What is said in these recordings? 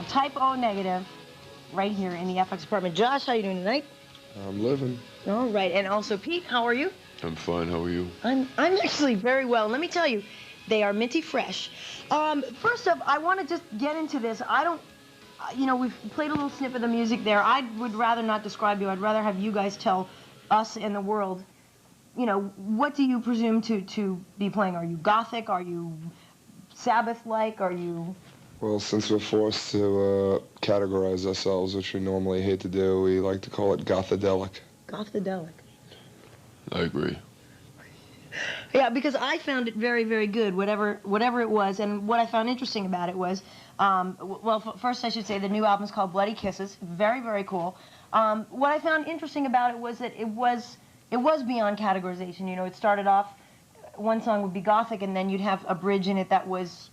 Type O Negative right here in the FX department. Josh, how you doing tonight? I'm living. All right, and also Pete, how are you? I'm fine. How are you? I'm actually very well. Let me tell you, they are minty fresh. First up, I want to just get into this. I don't, we've played a little snippet of the music there. I would rather not describe you. I'd rather have you guys tell us and the world, what do you presume to be playing? Are you gothic? Are you Sabbath-like? Are you... Well, since we're forced to categorize ourselves, which we normally hate to do, we like to call it gothadelic. Gothadelic. I agree. Yeah, because I found it very, very good, whatever it was. And what I found interesting about it was, first I should say the new album's called Bloody Kisses. Very, very cool. What I found interesting about it was that it was beyond categorization. It started off, one song would be gothic, and then you'd have a bridge in it that was,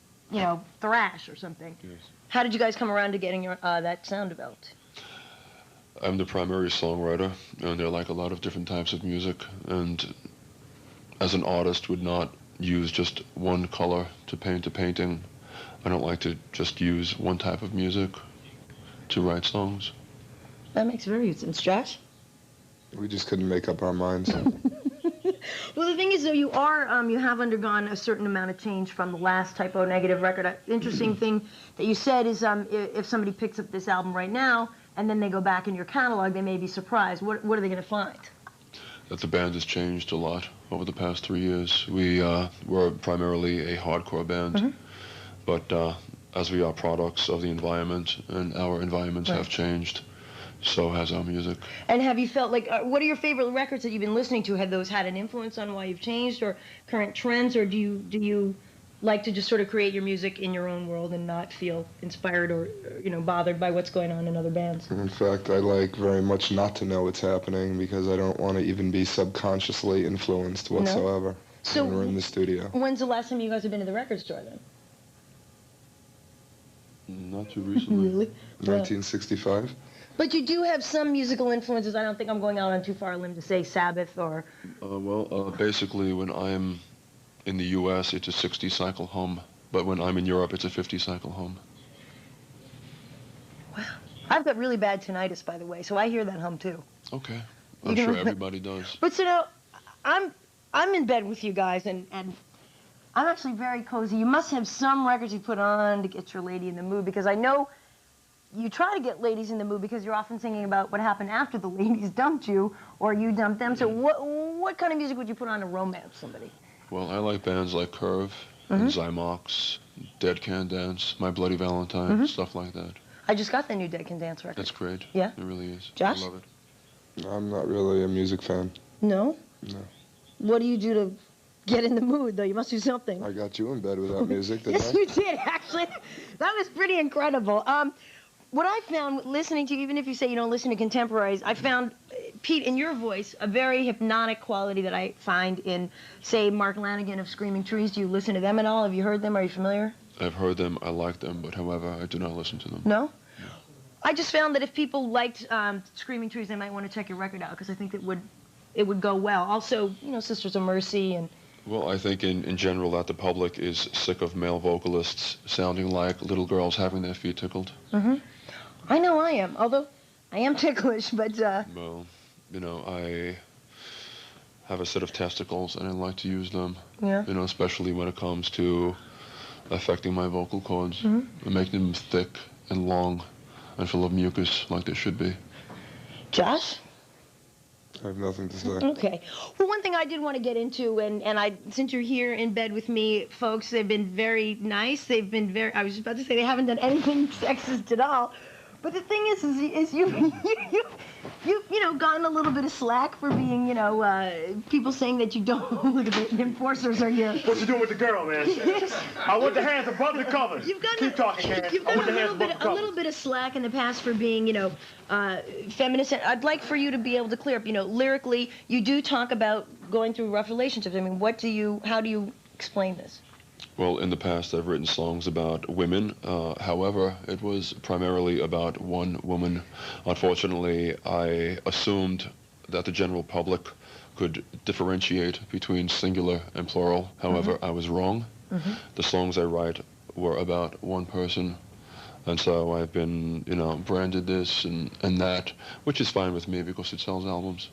thrash or something. Yes. How did you guys come around to getting your that sound developed? I'm the primary songwriter, and there are like a lot of different types of music, and as an artist would not use just one color to paint a painting. I don't like to just use one type of music to write songs. That makes very good sense. Josh? We just couldn't make up our minds. Well, the thing is, though, you have undergone a certain amount of change from the last Type O Negative record. Interesting thing that you said is if somebody picks up this album right now and then they go back in your catalog, they may be surprised. What are they going to find? That the band has changed a lot over the past 3 years. We were primarily a hardcore band, but as we are products of the environment, and our environments have changed, so has our music. And have you felt like, what are your favorite records that you've been listening to? Have those had an influence on why you've changed, or current trends, or do you like to just sort of create your music in your own world and not feel inspired or bothered by what's going on in other bands? In fact, I like very much not to know what's happening because I don't want to even be subconsciously influenced whatsoever. No? So when we're in the studio. When's the last time you guys have been to the record store then? Not too recently. Really? 1965. But you do have some musical influences. I don't think I'm going out on too far a limb to say Sabbath or... Basically, when I'm in the U.S., it's a 60-cycle hum. But when I'm in Europe, it's a 50-cycle hum. Wow. I've got really bad tinnitus, by the way, so I hear that hum, too. Okay. I'm sure everybody does. But, I'm in bed with you guys, and I'm actually very cozy. You must have some records you put on to get your lady in the mood, because I know... You try to get ladies in the mood because you're often thinking about what happened after the ladies dumped you or you dumped them. So what kind of music would you put on to romance somebody? Well, I like bands like Curve, and Zymox, Dead Can Dance, My Bloody Valentine, stuff like that. I just got the new Dead Can Dance record. That's great. Yeah? It really is. Josh? I love it. I'm not really a music fan. No? No. What do you do to get in the mood, though? You must do something. I got you in bed without music, didn't Yes, you did, actually. That was pretty incredible. What I found listening to you, even if you say you don't listen to contemporaries, I found, Pete, in your voice, a very hypnotic quality that I find in, say, Mark Lanigan of Screaming Trees. Do you listen to them at all? Have you heard them? Are you familiar? I've heard them. I like them, but however, I do not listen to them. No? No. I just found that if people liked Screaming Trees, they might want to check your record out because I think it would go well. Also, Sisters of Mercy and... Well, I think in general that the public is sick of male vocalists sounding like little girls having their feet tickled. I know I am, although I am ticklish, but... Well, I have a set of testicles, and I like to use them. Yeah. Especially when it comes to affecting my vocal cords and making them thick and long and full of mucus like they should be. Josh? I have nothing to say. Okay. Well, one thing I did want to get into, and since you're here in bed with me, folks, they've been very nice. They've been very... I was just about to say they haven't done anything sexist at all. But the thing is you've gotten a little bit of slack for being, people saying that you don't look at the enforcers are here. What you doing with the girl, man? I want the hands above the covers. Keep talking, Karen. You've got a little bit of slack in the past for being, feminist. I'd like for you to be able to clear up, lyrically, you do talk about going through rough relationships. I mean, how do you explain this? Well, in the past, I've written songs about women. However, it was primarily about one woman. Unfortunately, I assumed that the general public could differentiate between singular and plural. However, I was wrong. The songs I write were about one person, And so I've been, you know, branded this and that, which is fine with me because it sells albums.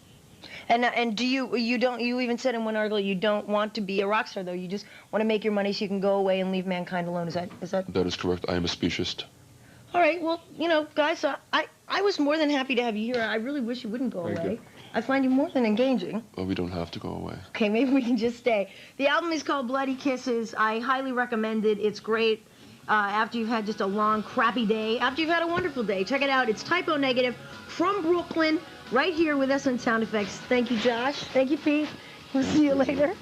And do you even said in one article you don't want to be a rock star though. You just want to make your money so you can go away and leave mankind alone. Is that? That is correct. I am a speciesist. All right. Well, you know, guys, I was more than happy to have you here. I really wish you wouldn't go Thank away. you. I find you more than engaging. Well, we don't have to go away. Okay, maybe we can just stay. The album is called Bloody Kisses. I highly recommend it. It's great. After you've had just a long, crappy day, after you've had a wonderful day. Check it out. It's Typo Negative from Brooklyn, right here with us on Sound Effects. Thank you, Josh. Thank you, Pete. We'll see you later.